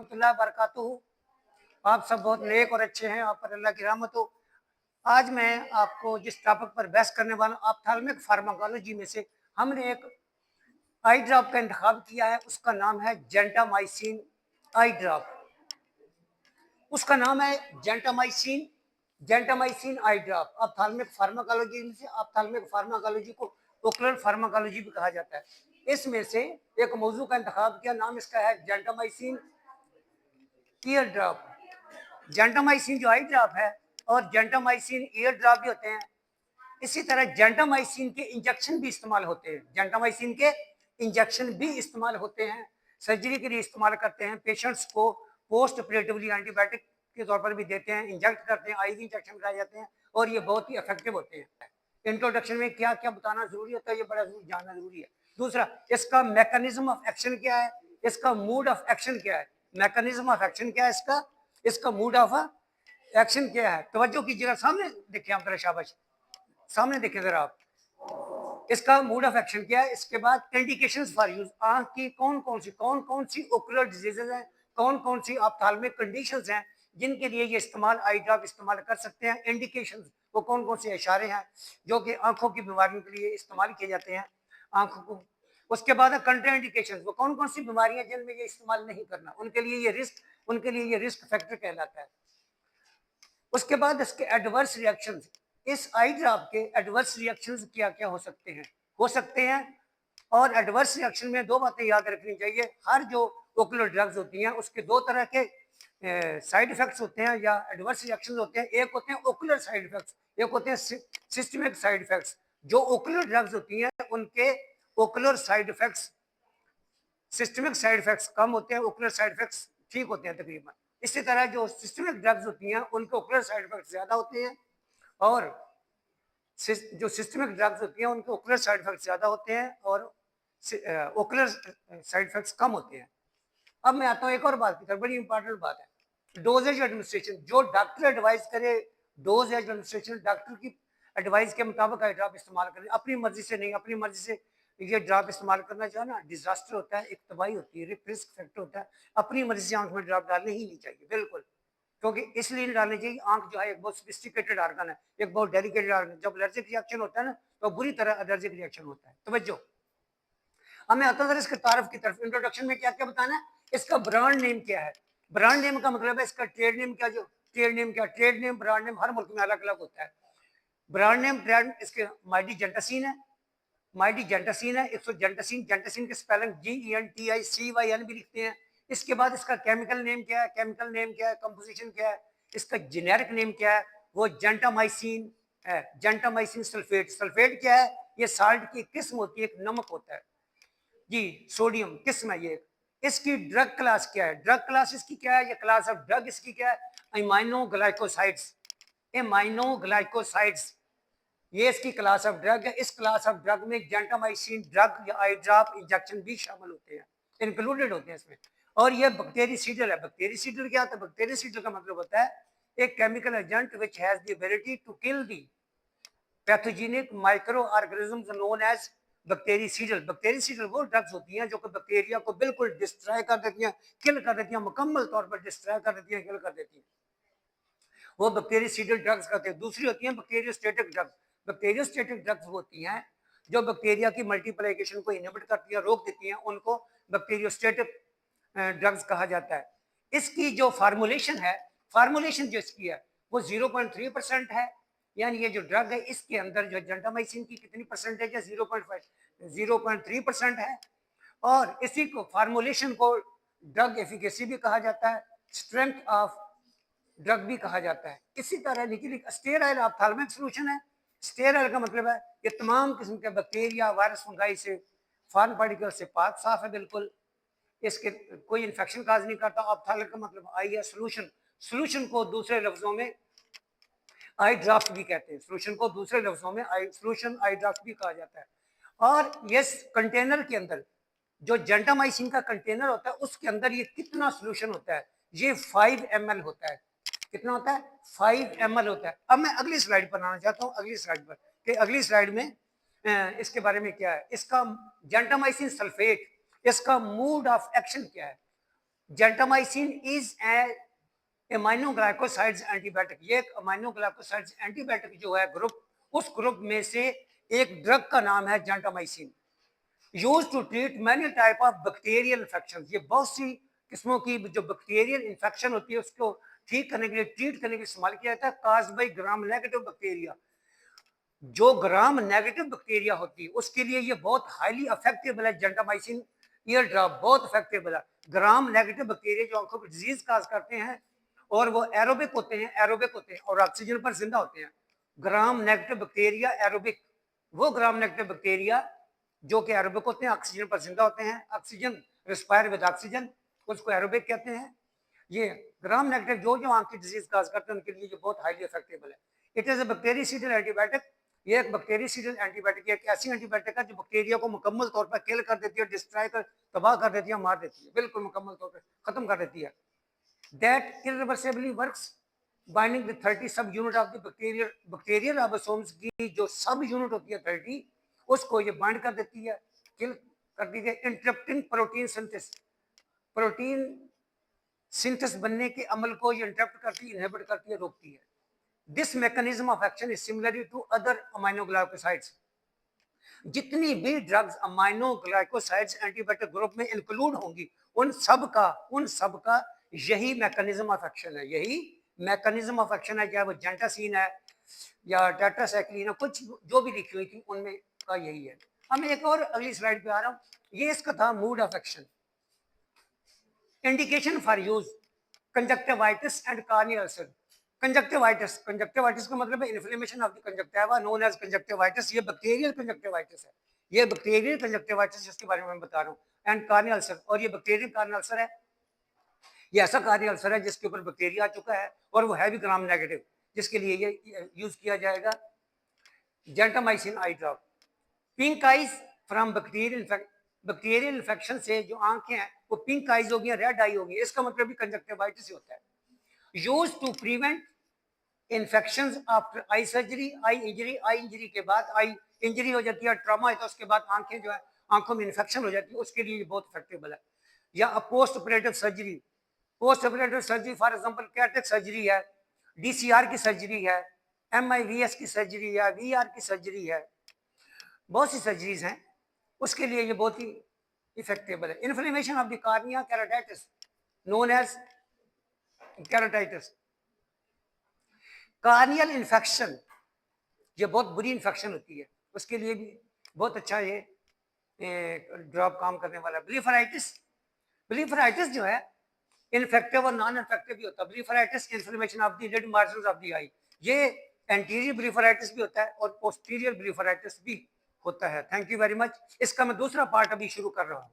रहमतुल्लाहि व बरकातुहू। आप सब बहुत नेक और अच्छे हैं, आप पर अल्लाह की रहमत हो। आज मैं आपको जिस टॉपिक पर बहस करने वाला हूँ, ऑप्थेल्मिक फार्माकोलॉजी में से हमने एक आई ड्रॉप का इंतखाब किया है। उसका नाम है जेंटामाइसिन आई ड्रॉप। उसका नाम है जेंटामाइसिन जेंटामाइसिन आई ड्रॉप। ऑप्थेल्मिक फार्माकोलॉजी में से ऑप्थेल्मिक फार्माकोलॉजी को ओकुलर फार्माकोलॉजी भी कहा जाता है। इसमें से एक मौजू का इंतखाब किया, नाम इसका है जेंटामाइसिन ईयर ड्रॉप। जेंटामाइसिन जो आई ड्रॉप है और जेंटामाइसिन ईयर ड्रॉप भी होते हैं। इसी तरह जेंटामाइसिन के इंजेक्शन भी इस्तेमाल होते हैं। जेंटामाइसिन के इंजेक्शन भी इस्तेमाल होते हैं, सर्जरी के लिए इस्तेमाल करते हैं। पेशेंट्स को पोस्ट ऑपरेटिवली एंटीबायोटिक के तौर पर भी देते हैं, इंजेक्ट करते हैं, आईवी इंजेक्शन कराए जाते हैं और ये बहुत ही इफेक्टिव होते हैं। इंट्रोडक्शन में क्या क्या बताना जरूरी होता है, ये बड़ा जानना जरूरी है। दूसरा, इसका मैकेनिज्म ऑफ एक्शन क्या है, इसका मूड ऑफ एक्शन क्या है। मैकेनिज्म ऑफ एक्शन क्या है इसका, इसका मूड ऑफ एक्शन क्या है। तवज्जो कीजिएगा, सामने देखिए आप जरा, शाबाश, सामने देखें जरा आप। इसका मूड ऑफ एक्शन क्या है। इसके बाद इंडिकेशंस फॉर यूज, आंख की कौन कौन सी ओकुलर डिजीजेज हैं, कौन कौन सी ऑप्थेल्मिक कंडीशंस हैं जिनके लिए ये इस्तेमाल आई ड्रॉप इस्तेमाल कर सकते हैं। इंडिकेशंस वो कौन कौन से इशारे हैं जो कि आंखों की बीमारियों के लिए इस्तेमाल किए जाते हैं आंखों को। उसके बाद कंट्राइंडिकेशंस, वो कौन कौन सी बीमारियां जिनमें ये इस्तेमाल नहीं करना, उनके लिए ये रिस्क फैक्टर कहलाता है। उसके बाद इसके एडवर्स रिएक्शंस, इस आई ड्रॉप के एडवर्स रिएक्शंस क्या क्या हो सकते हैं। और एडवर्स रिएक्शन में दो बातें याद रखनी चाहिए। हर जो ओकुलर ड्रग्स होती हैं उसके दो तरह के साइड इफेक्ट्स होते हैं या एडवर्स रिएक्शंस होते हैं। एक होते हैं ओकुलर साइड इफेक्ट्स, एक होते हैं सिस्टमिक साइड इफेक्ट्स। जो ओकुलर ड्रग्स होती हैं उनके ocular side effects, systemic side effects कम होते हैं, ओकुलर साइड इफेक्ट्स ठीक होते हैं तकरीबन। इसी तरह जो सिस्टमिक ड्रग्स होती हैं उनके ओकुलर साइड इफेक्ट्स ज्यादा होते हैं और जो सिस्टमिक ड्रग्स होती हैं उनके ओकुलर साइड इफेक्ट्स ज्यादा होते हैं और ओकुलर साइड इफेक्ट्स कम होते हैं। अब मैं आता हूँ एक और बात की तरफ, बड़ी इंपॉर्टेंट बात है, डोजेज एडमिनिस्ट्रेशन। जो डॉक्टर एडवाइस करे, डोज एडमिनिस्ट्रेशन, डॉक्टर की एडवाइस के मुताबिक आई ड्रॉप इस्तेमाल करें, अपनी मर्जी से नहीं। अपनी मर्जी से ये ड्रॉप इस्तेमाल करना जो है ना, डिजास्टर होता है, एक तबाही होती है, रिस्क फैक्टर होता है। अपनी मर्जी से आंख में ड्रॉप डालने ही नहीं चाहिए बिल्कुल, क्योंकि इसलिए नहीं डालनी चाहिए। आंख जो है एक बहुत सोफिस्टिकेटेड ऑर्गन है, एक बहुत डेलिकेटेड ऑर्गन। जब एलर्जिक रिएक्शन होता है ना तो बुरी तरह एलर्जिक रिएक्शन होता है। तवज्जो, अब मैं आता हूँ इसके तारफ की तरफ। इंट्रोडक्शन में क्या क्या बताना है, इसका ब्रांड नेम क्या है। ब्रांड नेम का मतलब है इसका ट्रेड नेम क्या, जो ट्रेड नेम ब्रांड नेम हर मुल्क में अलग अलग होता है। ब्रांड नेम ब्रांड इसके माइडी जेंटासिन है, माइडी जेंटासिन है। जेंटासिन के स्पेलिंग GENTICYN भी लिखते हैं। इसके बाद इसका केमिकल नेम क्या है, कंपोजिशन क्या है, इसका जेनेरिक नेम क्या है, वो जेंटामाइसिन है, जेंटामाइसिन सल्फेट। सल्फेट क्या है, ये साल्ट की किस्म होती है, एक नमक होता है जी, सोडियम किस्म है ये। इसकी ड्रग क्लास क्या है, ड्रग क्लास इसकी क्या है, ये क्लास ऑफ ड्रग इसकी क्या है, अमाइनोग्लाइकोसाइड्स। अमाइनोग्लाइकोसाइड्स ये इसकी क्लास ऑफ ड्रग है। इस क्लास ऑफ ड्रग में जेंटामाइसिन ड्रग या आई ड्रॉप इंजेक्शन भी शामिल होते हैं, इंक्लूडेड होते हैं इसमें। और ये बैक्टीरियासीडल है। बैक्टीरियासीडल क्या होता है, बैक्टीरियासीडल का मतलब होता है एक chemical agent which has the ability to kill the pathogenic micro organisms known as bactericidal. Bactericidal वो ड्रग्स होती हैं जो कि बैक्टीरिया को बिल्कुल डिस्ट्रॉय कर देती हैं, किल कर देती हैं, मुकम्मल तौर पर डिस्ट्रॉय कर देती हैं, किल कर देती हैं। वो बैक्टीरियासीडल ड्रग्स कहते हैं। दूसरी होती हैं बैक्टीरियोस्टेटिक ड्रग्स। बैक्टीरियोस्टेटिक ड्रग्स होती हैं जो बैक्टीरिया की मल्टीप्लिकेशन को इनहिबिट करती हैं, रोक देती हैं, उनको बैक्टीरियोस्टेटिक ड्रग्स कहा जाता है। इसकी जो फार्मूलेशन है, फार्मूलेशन जो इसकी है वो 0.3% है। यानी ये जो ड्रग है इसके अंदर जो जेंटामाइसिन की कितनी परसेंटेज है, 0.3% है। और इसी को फार्मूलेशन को ड्रग एफिकेसी भी कहा जाता है, स्ट्रेंथ ऑफ ड्रग भी कहा जाता है। इसी तरह लेकिन स्टेराइल ऑप्थेल्मिक सॉल्यूशन है। स्टेराइल का मतलब है ये तमाम किस्म के बैक्टीरिया, वायरस, फंगाई से, फॉरेन पार्टिकल से पाक साफ है बिल्कुल, इसके कोई इन्फेक्शन काज नहीं करता। ऑप्थेल्मिक का मतलब आई है सोल्यूशन। सोल्यूशन को दूसरे लफ्जों में आई ड्राफ्ट भी कहते हैं, सोल्यूशन को दूसरे लफ्जों में आई ड्राफ्ट भी कहा जाता है। और ये कंटेनर के अंदर जो जेंटामाइसिन का कंटेनर होता है उसके अंदर ये कितना सोल्यूशन होता है, ये 5 ml होता है। कितना होता है, 5 ml होता है। अब मैं अगली स्लाइड पर आना चाहता हूँ, अगली स्लाइड पर कि अगली स्लाइड में इसके बारे में क्या है, इसका जेंटामाइसिन सल्फेट, इसका मूड ऑफ एक्शन क्या है। Gentamicin is aminoglycosides antibiotic. ये एक अमाइनोग्लाइकोसाइड्स एंटीबायोटिक जो है ग्रुप, उस ग्रुप में से एक ड्रग का नाम है gentamicin. Use to treat many type of bacterial infection. ये बहुत सी किस्मों की जो बैक्टीरियल इन्फेक्शन होती है उसको ठीक करने के लिए, ट्रीट करने के लिए इस्तेमाल किया जाता है। काज बाई ग्राम नेगेटिव बैक्टीरिया। जो ग्राम नेगेटिव बैक्टीरिया होती है उसके लिए ये बहुत हाईली इफेक्टिव है। जेंटामाइसिन ईयर ड्रॉप बहुत इफेक्टिव है। ग्राम नेगेटिव बैक्टीरिया जो आंखों की डिजीज काज करते हैं और वो एरोबिक होते हैं और ऑक्सीजन पर जिंदा होते हैं। ग्राम नेगेटिव बैक्टीरिया एरोबिक, वो ग्राम नेगेटिव बैक्टीरिया जो कि एरोबिक होते हैं, ऑक्सीजन पर जिंदा होते हैं, ऑक्सीजन रिस्पायर विद ऑक्सीजन, उसको एरोबिक कहते हैं। ये ग्राम नेगेटिव जो आंख की डिजीज काज करते हैं उनके लिए ये बहुत हाईली इफेक्टिव है। It is a bactericidal antibiotic. ये एक बैक्टीरियाइडल एंटीबायोटिक, एक ऐसी एंटीबायोटिक है जो बैक्टीरिया को मुकम्मल तौर पर किल कर देती है, डिस्ट्रॉय कर, तबाह कर देती है, मार देती है, बिल्कुल मुकम्मल तौर पर खत्म कर देती है। That irreversibly works binding the 30 सब unit of the bacterial ribosomes की जो सब यूनिट होती है 30, उसको ये बाइंड कर देती है, किल कर दी है। Interrupting protein synthesis, protein synthesis बनने के अमल को ये इंटरप्ट करती है, इनहिबिट करती है, रोकती है। This mechanism of action is similar to other aminoglycosides. जितनी भी ड्रग्स अमाइनोग्लाइकोसाइड्स एंटीबायोटिक ग्रुप में इंक्लूड होंगी उन सब का यही मैकेनिज्म ऑफ एक्शन है, यही मैकेनिज्म ऑफ एक्शन है। चाहे वो जेंटासिन है या टेट्रासाइक्लिन है, कुछ जो भी लिखी हुई थी उनमें का यही है। अब मैं एक और अगली स्लाइड पे आ रहा हूँ। ये इसका था mood of action. Indication for use conjunctivitis and corneal ulcer. Conjunctivitis, conjunctivitis का मतलब है inflammation of the conjunctiva known as conjunctivitis. ये बैक्टीरियल कंजक्टिवाइटिस है, ये बैक्टीरियल कंजक्टिवाइटिस जिसके बारे में मैं बता रहा हूँ। एंड कार्नियल अल्सर, और ये बैक्टीरियल कार्नियल अल्सर है। ये ऐसा कार्नियल अल्सर है जिसके ऊपर बैक्टीरिया आ चुका है और वो है भी ग्राम नेगेटिव, जिसके लिए ये यूज किया जाएगा gentamicin I drop. Pink eyes from bacterial infection से जो आंखें हैं वो पिंक आइज हो गई, रेड आई हो गई, इसका मतलब भी कंजक्टिवाइटिस ही होता है। Use to prevent infections after eye surgery. Eye injury के बाद, आई इंजरी हो जाती है, ट्रॉमा है, तो उसके बाद आंखें जो है, आंखों में इन्फेक्शन हो जाती है, उसके लिए बहुत इफेक्टिव है। या post operative surgery, post operative surgery for example cataract surgery है, डीसीआर की सर्जरी है, एमआईवीएस की सर्जरी है, वीआर की सर्जरी है, बहुत सी सर्जरीज हैं, उसके लिए ये बहुत ही इफेक्टिव है। Inflammation of the cornea keratitis known as keratitis. Corneal infection ये बहुत बुरी इन्फेक्शन होती है, उसके लिए भी बहुत अच्छा ये ड्रॉप काम करने वाला। ब्लीफराइटिस, ब्लीफराइटिस जो है इन्फेक्टिव और नॉन इन्फेक्टिव भी होता है। Blepharitis inflammation of the lid margins of the eye, ये एंटीरियर ब्लीफराइटिस भी होता है और पोस्टीरियर ब्लीफराइटिस भी होता है। Thank you very much. इसका मैं दूसरा पार्ट अभी शुरू कर रहा हूँ।